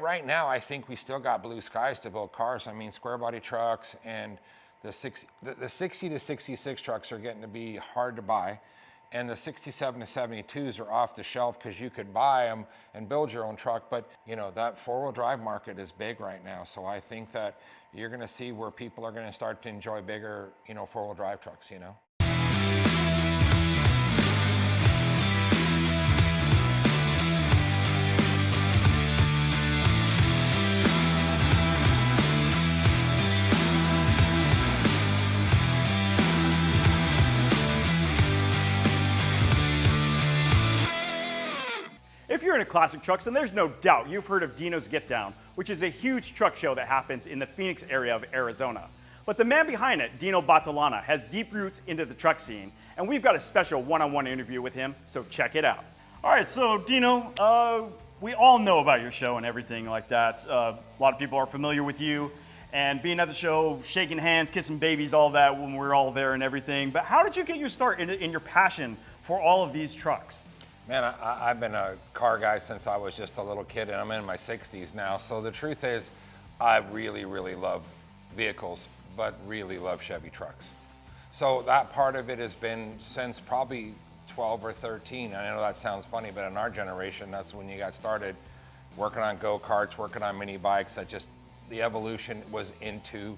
right now, I think we still got blue skies to build cars. I mean, square body trucks and the 60 to 66 trucks are getting to be hard to buy. And the 67 to 72s are off the shelf because you could buy them and build your own truck. But, you know, that four-wheel drive market is big right now. So I think that you're going to see where people are going to start to enjoy bigger, you know, four-wheel drive trucks, you know. If you're into classic trucks, then there's no doubt you've heard of Dino's Get Down, which is a huge truck show that happens in the Phoenix area of Arizona. But the man behind it, Dino Battilana, has deep roots into the truck scene, and we've got a special one-on-one interview with him, so check it out. All right, so Dino, we all know about your show and everything like that. A lot of people are familiar with you, and being at the show, shaking hands, kissing babies, all that when we're all there and everything. But how did you get your start in your passion for all of these trucks? Man, I've been a car guy since I was just a little kid, and I'm in my 60s now. So the truth is, I really, really love vehicles, but really love Chevy trucks. So that part of it has been since probably 12 or 13. I know that sounds funny, but in our generation, that's when you got started working on go-karts, working on mini bikes. That just, the evolution was into,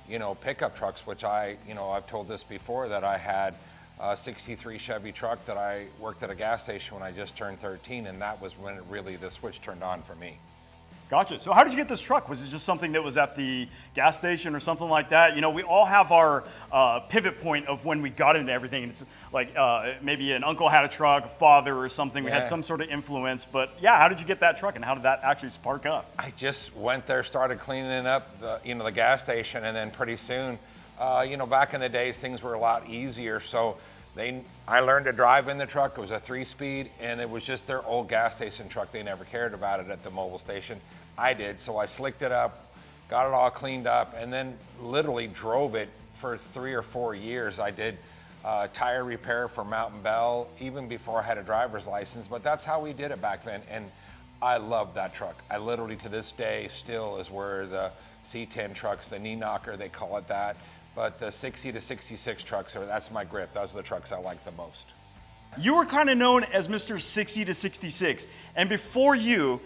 you know, pickup trucks, which I've told this before, that I had a 63 Chevy truck that I worked at a gas station when I just turned 13, and that was when the switch turned on for me. Gotcha. So how did you get this truck? Was it just something that was at the gas station or something like that? You know, we all have our pivot point of when we got into everything. It's like maybe an uncle had a truck, a father or something. We had some sort of influence. But yeah, how did you get that truck, and how did that actually spark up? I just went there, started cleaning up the gas station, and then pretty soon, back in the days, things were a lot easier. So I learned to drive in the truck. It was a 3-speed, and it was just their old gas station truck. They never cared about it at the mobile station. I did, so I slicked it up, got it all cleaned up, and then literally drove it for 3 or 4 years. I did tire repair for Mountain Bell, even before I had a driver's license, but that's how we did it back then, and I love that truck. I literally, to this day, still is where the C10 trucks, the knee knocker, they call it that, but the 60 to 66 trucks, that's my grip. Those are the trucks I like the most. You were kind of known as Mr. 60 to 66, and before you,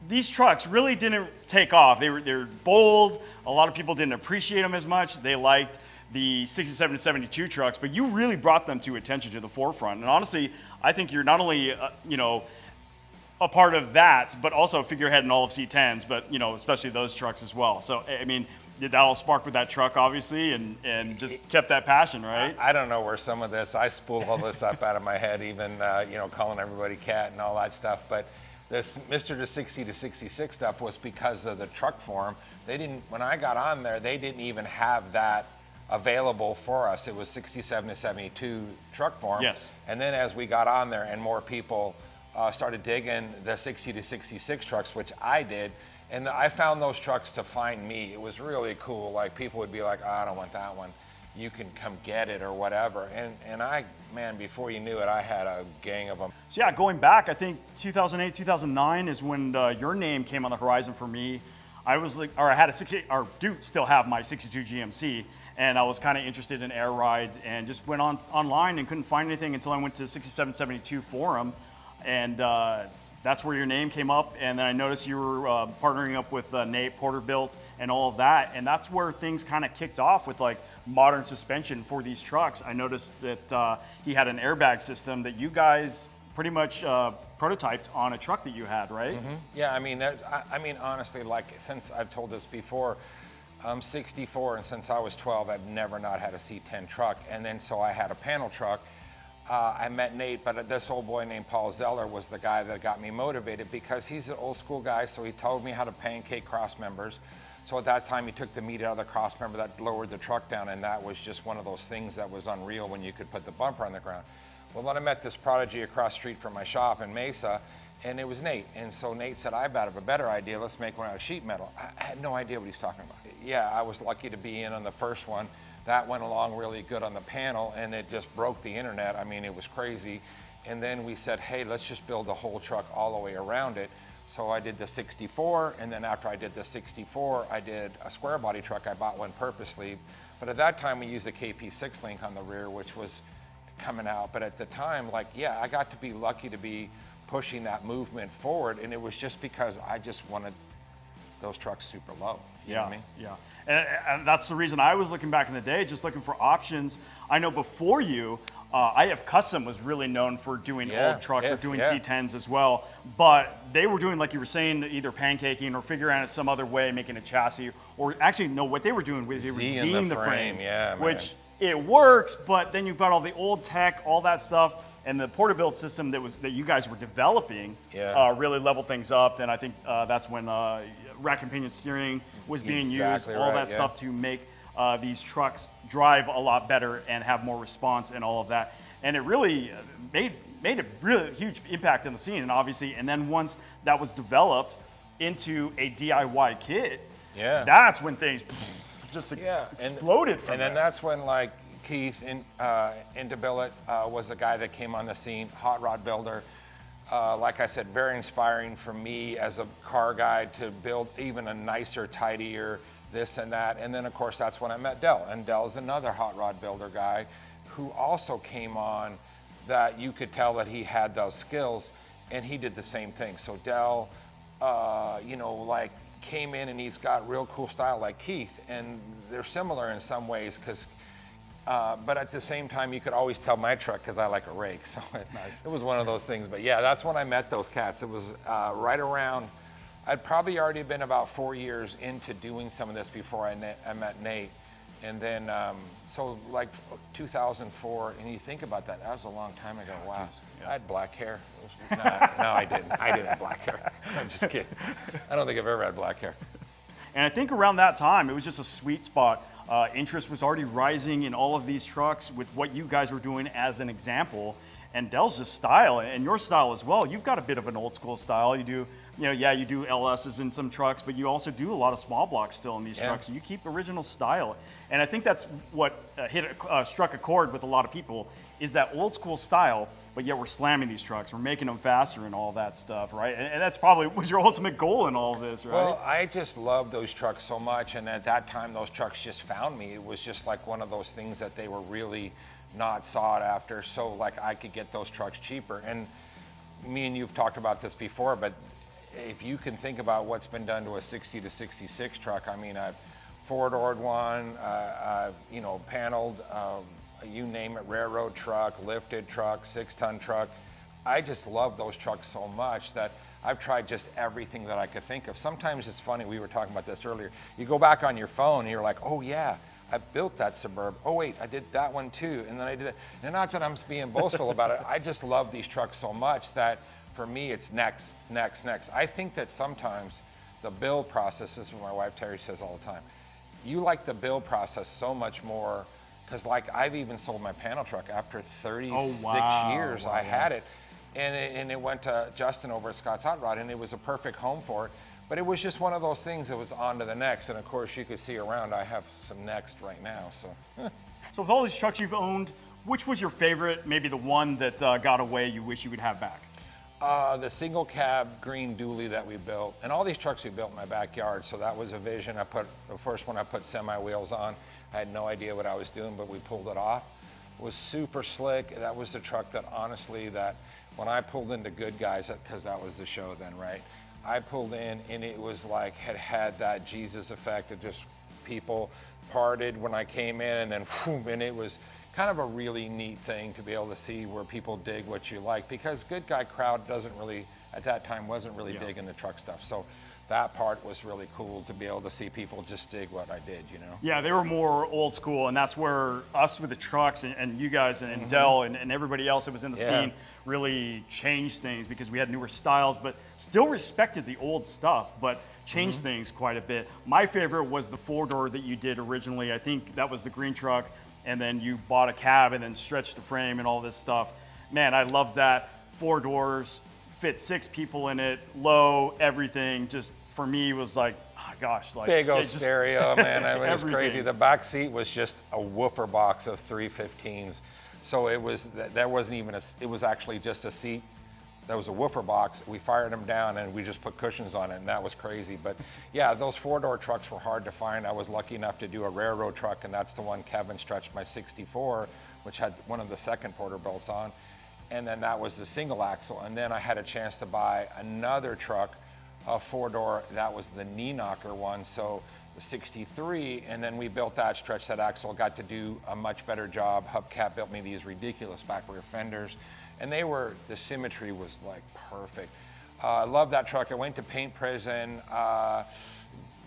these trucks really didn't take off. They're bold. A lot of people didn't appreciate them as much. They liked the 67 to 72 trucks, but you really brought them to attention, to the forefront. And honestly, I think you're not only, a part of that, but also a figurehead in all of C10s, but, especially those trucks as well. So, I mean, did that all spark with that truck, obviously, and just kept that passion, right? I don't know where some of this, I spooled all this up out of my head, even, calling everybody cat and all that stuff. But this Mr. to 60 to 66 stuff was because of the truck form. When I got on there, they didn't even have that available for us. It was 67 to 72 truck form. Yes. And then as we got on there and more people started digging the 60 to 66 trucks, which I did, and I found those trucks to find me. It was really cool. Like, people would be like, oh, I don't want that one. You can come get it or whatever. And before you knew it, I had a gang of them. So yeah, going back, I think 2008, 2009 is when your name came on the horizon for me. I was like, or I had do still have my 62 GMC, and I was kind of interested in air rides, and just went online and couldn't find anything until I went to 6772 forum, and that's where your name came up. And then I noticed you were partnering up with Nate Porterbuilt and all of that, and that's where things kind of kicked off with like modern suspension for these trucks. I noticed that he had an airbag system that you guys pretty much prototyped on a truck that you had, right? Mm-hmm. Yeah, I mean, honestly, like, since I've told this before, I'm 64, and since I was 12, I've never not had a C10 truck. And then so I had a panel truck. I met Nate, but this old boy named Paul Zeller was the guy that got me motivated, because he's an old school guy, so he told me how to pancake cross members. So at that time, he took the meat out of the cross member that lowered the truck down, and that was just one of those things that was unreal when you could put the bumper on the ground. Well, then I met this prodigy across the street from my shop in Mesa, and it was Nate. And so Nate said, I have a better idea. Let's make one out of sheet metal. I had no idea what he's talking about. Yeah, I was lucky to be in on the first one. That went along really good on the panel, and it just broke the internet. I mean, it was crazy. And then we said, hey, let's just build the whole truck all the way around it. So I did the 64, and then after I did the 64, I did a square body truck. I bought one purposely, but at that time we used a KP6 link on the rear, which was coming out. But at the time, like, yeah, I got to be lucky to be pushing that movement forward, and it was just because I just wanted those trucks super low. You know what I mean? Yeah. And that's the reason I was looking back in the day, just looking for options. I know before you, IF Custom was really known for doing old trucks or doing C10s as well, but they were doing, like you were saying, either pancaking or figuring out some other way, making a chassis, or actually, no, what they were doing was they were Zing the frames, which it works, but then you've got all the old tech, all that stuff, and the porta-build system that you guys were developing really leveled things up. And I think that's when rack and pinion steering was being used, all that stuff to make these trucks drive a lot better and have more response and all of that. And it really made a really huge impact on the scene. And obviously, and then once that was developed into a DIY kit, that's when things just exploded from there. And then that's when, like, Keith Indebillet was the guy that came on the scene, hot rod builder. Like I said, very inspiring for me as a car guy to build even a nicer, tidier, this and that. And then, of course, that's when I met Dell. And Dell's another hot rod builder guy who also came on that you could tell that he had those skills, and he did the same thing. So Dell, like, came in and he's got real cool style like Keith, and they're similar in some ways because but at the same time you could always tell my truck because I like a rake, so it was one of those things. But yeah, that's when I met those cats. It was right around, I'd probably already been about 4 years into doing some of this before I met Nate. And then, so like 2004, and you think about that, that was a long time ago. Wow. I had black hair. No, I didn't. I didn't have black hair. I'm just kidding. I don't think I've ever had black hair. And I think around that time, it was just a sweet spot. Interest was already rising in all of these trucks with what you guys were doing as an example. And Dell's just style, and your style as well. You've got a bit of an old school style. You do, you do LSs in some trucks, but you also do a lot of small blocks still in these trucks. And you keep original style. And I think that's what struck a chord with a lot of people, is that old school style, but yet we're slamming these trucks. We're making them faster and all that stuff, right? And that's probably was your ultimate goal in all of this, right? Well, I just love those trucks so much. And at that time, those trucks just found me. It was just like one of those things that they were really not sought after, so like I could get those trucks cheaper. And me and you've talked about this before, but if you can think about what's been done to a 60 to 66 truck, I mean, I've four-doored one, paneled, you name it, railroad truck, lifted truck, 6-ton truck. I just love those trucks so much that I've tried just everything that I could think of. Sometimes it's funny, we were talking about this earlier, you go back on your phone and you're like, oh yeah, I built that Suburb. Oh wait, I did that one too. And then I did that. And not that I'm being boastful about it. I just love these trucks so much that for me it's next. I think that sometimes the build process, this is what my wife Terry says all the time, you like the build process so much more, because like I've even sold my panel truck after 36 years. I had it. And it went to Justin over at Scott's Hot Rod, and it was a perfect home for it. But it was just one of those things that was on to the next. And of course, you could see around, I have some next right now. So, So with all these trucks you've owned, which was your favorite, maybe the one that got away you wish you would have back? The single cab green dually that we built, and all these trucks we built in my backyard. So that was a vision. The first one I put semi wheels on. I had no idea what I was doing, but we pulled it off. It was super slick. That was the truck that honestly, that when I pulled into Good Guys, because that was the show then, right? I pulled in and it was like, had that Jesus effect of just people parted when I came in, and then whoom, and it was kind of a really neat thing to be able to see where people dig what you like, because Good Guy crowd doesn't really, at that time, wasn't really digging the truck stuff. So that part was really cool to be able to see people just dig what I did, Yeah, they were more old school, and that's where us with the trucks and you guys and Dell and everybody else that was in the scene really changed things, because we had newer styles, but still respected the old stuff, but changed things quite a bit. My favorite was the four-door that you did originally. I think that was the green truck, and then you bought a cab and then stretched the frame and all this stuff. Man, I love that. 4 doors, fit 6 people in it, low, everything. Just for me was like, oh gosh, like big old stereo, man. I mean, it was crazy. The back seat was just a woofer box of 315s. So it was, there wasn't even it was actually just a seat that was a woofer box. We fired them down and we just put cushions on it, and that was crazy. But yeah, those 4-door trucks were hard to find. I was lucky enough to do a railroad truck, and that's the one Kevin stretched my 64, which had one of the second Porterbilts on. And then that was the single axle. And then I had a chance to buy another truck, a 4-door, that was the knee knocker one. So the 63, and then we built that, stretched that axle, got to do a much better job. Hubcap built me these ridiculous back rear fenders. And the symmetry was like perfect. I love that truck. I went to paint prison,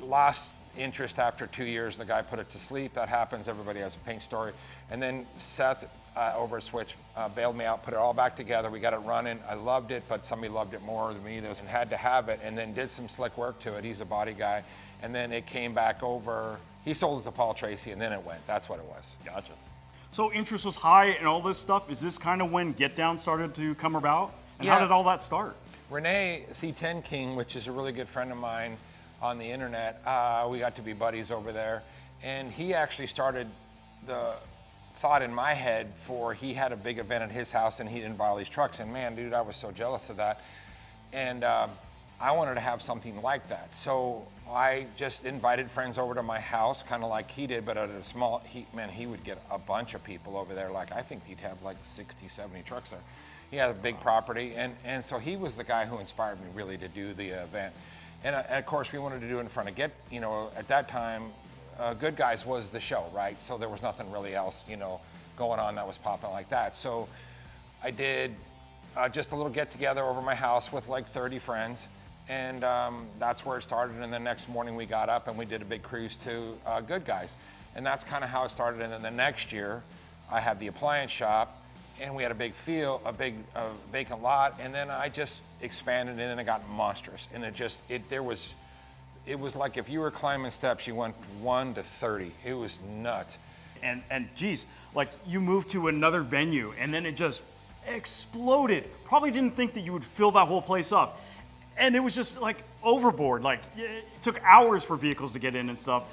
lost interest after 2 years. The guy put it to sleep. That happens. Everybody has a paint story. And then Seth over at Switch bailed me out, put it all back together. We got it running. I loved it, but somebody loved it more than me. And had to have it, and then did some slick work to it. He's a body guy. And then it came back over. He sold it to Paul Tracy, and then it went. That's what it was. Gotcha. So interest was high in all this stuff. Is this kind of when Get Down started to come about? And how did all that start? Renee C10 King, which is a really good friend of mine on the internet, we got to be buddies over there. And he actually started the thought in my head he had a big event at his house and he didn't buy all these trucks. And man, dude, I was so jealous of that. And I wanted to have something like that. So I just invited friends over to my house, kind of like he did, but at a small, he would get a bunch of people over there. Like, I think he'd have like 60, 70 trucks there. He had a big property. And so he was the guy who inspired me really to do the event. And of course we wanted to do it in front of at that time, Good Guys was the show, right? So there was nothing really else, going on that was popping like that. So I did just a little get together over my house with like 30 friends. And that's where it started. And the next morning we got up and we did a big cruise to Good Guys. And that's kind of how it started. And then the next year I had the appliance shop and we had a big vacant lot. And then I just expanded and then it got monstrous. And it was like if you were climbing steps, you went 1 to 30. It was nuts. And geez, like you moved to another venue and then it just exploded. Probably didn't think that you would fill that whole place up. And it was just like overboard. Like it took hours for vehicles to get in and stuff,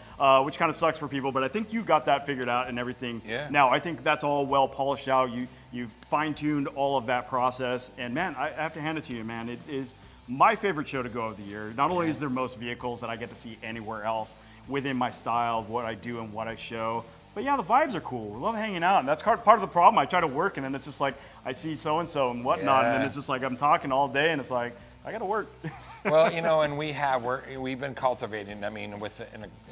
which kind of sucks for people. But I think you got that figured out and everything. Yeah. Now I think that's all well polished out. You've fine-tuned all of that process. And man, I have to hand it to you, man. It is my favorite show to go of the year. Not only is there most vehicles that I get to see anywhere else within my style, what I do and what I show, but yeah, the vibes are cool. We love hanging out, and that's part of the problem. I try to work, and then it's just like I see so-and-so and whatnot, and then it's just like I'm talking all day, and it's like, I gotta work. Well, and we've been cultivating. I mean,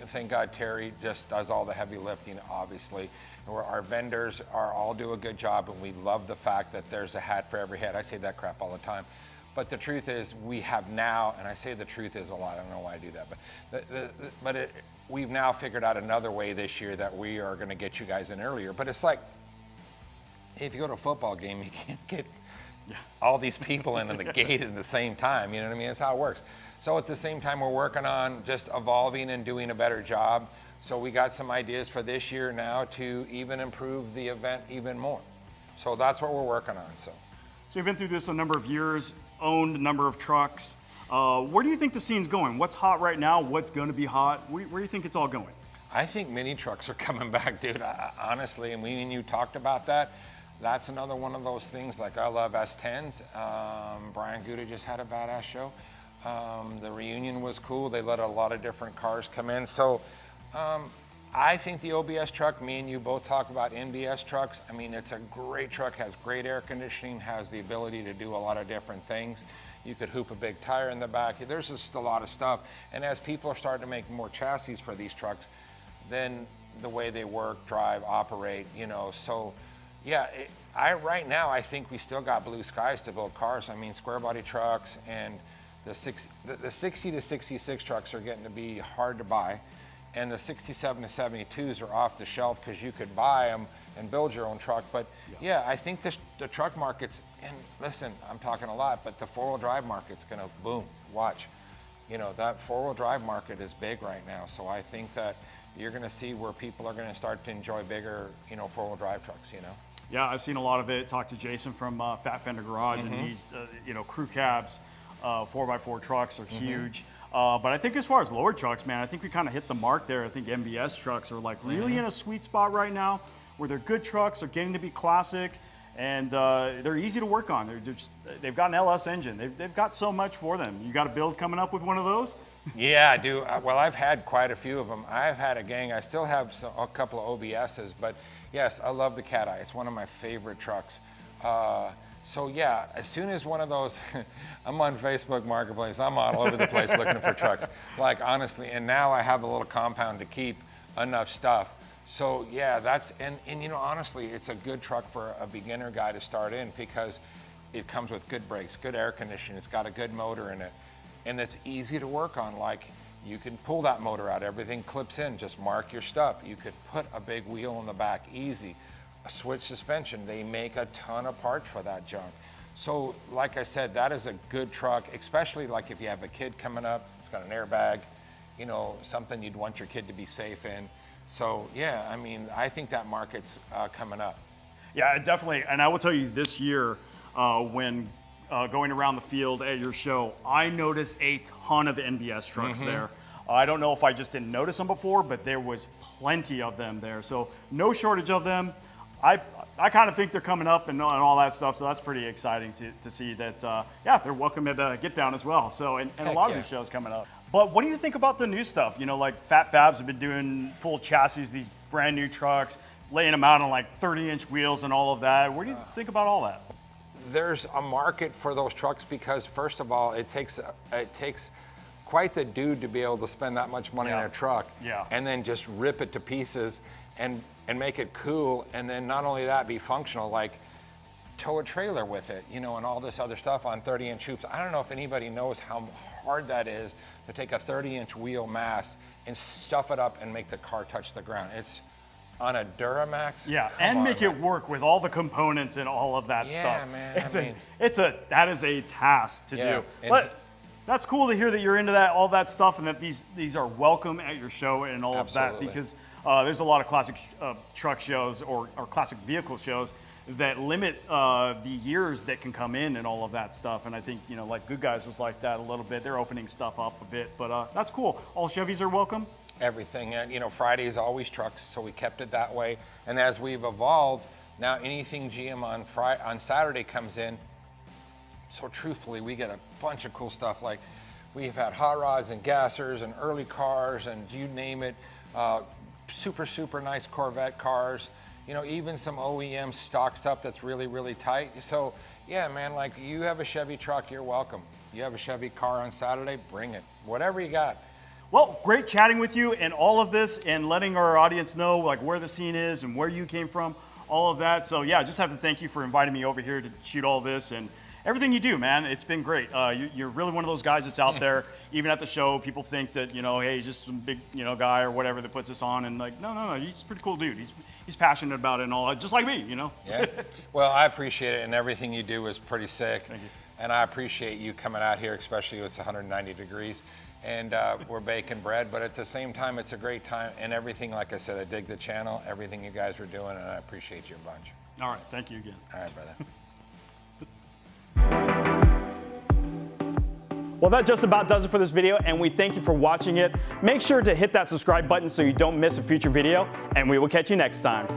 thank God Terry just does all the heavy lifting, obviously. Our vendors all do a good job, and we love the fact that there's a hat for every head. I say that crap all the time. But the truth is, we have now, and I say the truth is a lot, I don't know why I do that, but we've now figured out another way this year that we are gonna get you guys in earlier. But it's like, if you go to a football game, you can't get all these people in the gate at the same time, you know what I mean? That's how it works. So at the same time, we're working on just evolving and doing a better job. So we got some ideas for this year now to even improve the event even more. So that's what we're working on, So you've been through this a number of years, owned a number of trucks. Where do you think the scene's going? What's hot right now? What's going to be hot? Where do you think it's all going? I think mini trucks are coming back, dude. Honestly, and we and you talked about that. That's another one of those things. Like, I love S10s. Brian Gouda just had a badass show. The reunion was cool. They let a lot of different cars come in. So I think the OBS truck, me and you both talk about NBS trucks. I mean, it's a great truck, has great air conditioning, has the ability to do a lot of different things. You could hoop a big tire in the back. There's just a lot of stuff. And as people are starting to make more chassis for these trucks, then the way they work, drive, operate, so yeah, right now I think we still got blue skies to build cars. I mean, square body trucks and the 60 to 66 trucks are getting to be hard to buy. And the 67 to 72s are off the shelf because you could buy them and build your own truck. But yeah, I think the truck market's, and listen, I'm talking a lot, but the 4-wheel drive market's gonna boom, watch. That 4-wheel drive market is big right now. So I think that you're gonna see where people are gonna start to enjoy bigger, 4-wheel drive trucks, Yeah, I've seen a lot of it. Talked to Jason from Fat Fender Garage, and he's, crew cabs, 4x4 trucks are huge. But I think as far as lower trucks, man, I think we kind of hit the mark there. I think NBS trucks are like really in a sweet spot right now, where they're good trucks, they're getting to be classic, and they're easy to work on. They've got an LS engine. They've got so much for them. You got a build coming up with one of those? Yeah, I do. Well, I've had quite a few of them. I've had a gang. I still have a couple of OBSs, but yes, I love the Cat Eye. It's one of my favorite trucks. So yeah, as soon as one of those, I'm on Facebook Marketplace, I'm all over the place looking for trucks. Like honestly, and now I have a little compound to keep enough stuff. So yeah, and you know, honestly, it's a good truck for a beginner guy to start in because it comes with good brakes, good air conditioning, it's got a good motor in it, and it's easy to work on. Like you can pull that motor out, everything clips in, just mark your stuff. You could put a big wheel in the back, easy. A switch suspension, they make a ton of parts for that junk. So like I said, that is a good truck, especially like if you have a kid coming up, it's got an airbag, you know, something you'd want your kid to be safe in. So yeah, I mean, I think that market's coming up. Yeah, definitely. And I will tell you this year, when going around the field at your show, I noticed a ton of NBS trucks there. I don't know if I just didn't notice them before, but there was plenty of them there. So no shortage of them. I kind of think they're coming up and all that stuff, so that's pretty exciting to see that, yeah, they're welcome at Get Down as well. So, and a lot of these shows coming up. But what do you think about the new stuff? You know, like Fat Fabs have been doing full chassis, these brand new trucks, laying them out on like 30-inch wheels and all of that. What do you think about all that? There's a market for those trucks because first of all, it takes quite the dude to be able to spend that much money on a truck and then just rip it to pieces and make it cool, and then not only that, be functional, like tow a trailer with it, you know, and all this other stuff on 30-inch hoops. I don't know if anybody knows how hard that is to take a 30-inch wheel mass and stuff it up and make the car touch the ground. It's on a Duramax. Yeah, and make it work with all the components and all of that stuff. Yeah, man. That is a task to do. But that's cool to hear that you're into that, all that stuff, and that these are welcome at your show and all of that, because there's a lot of classic truck shows or classic vehicle shows that limit the years that can come in and all of that stuff. And I think, you know, like Good Guys was like that a little bit. They're opening stuff up a bit, but that's cool. All Chevys are welcome? Everything. And, you know, Friday is always trucks, so we kept it that way. And as we've evolved, now anything GM on Saturday comes in. So truthfully, we get a bunch of cool stuff. Like we've had hot rods and gassers and early cars and you name it, super nice Corvette cars, you know, even some OEM stock stuff that's really, really tight. So yeah, man, like you have a Chevy truck, you're welcome. You have a Chevy car on Saturday, bring it, whatever you got. Well, great chatting with you and all of this and letting our audience know like where the scene is and where you came from, all of that. So yeah, I just have to thank you for inviting me over here to shoot all this and everything you do, man. It's been great. You're really one of those guys that's out there. Even at the show, people think that, you know, hey, he's just some big, you know, guy or whatever that puts this on. And like, no, he's a pretty cool dude. He's passionate about it and all that, just like me, you know. Yeah. Well, I appreciate it, and everything you do is pretty sick. Thank you. And I appreciate you coming out here, especially when it's 190 degrees. And we're baking bread, but at the same time, it's a great time. And everything, like I said, I dig the channel, everything you guys are doing, and I appreciate you a bunch. All right, thank you again. All right, brother. Well, that just about does it for this video, and we thank you for watching it. Make sure to hit that subscribe button so you don't miss a future video, and we will catch you next time.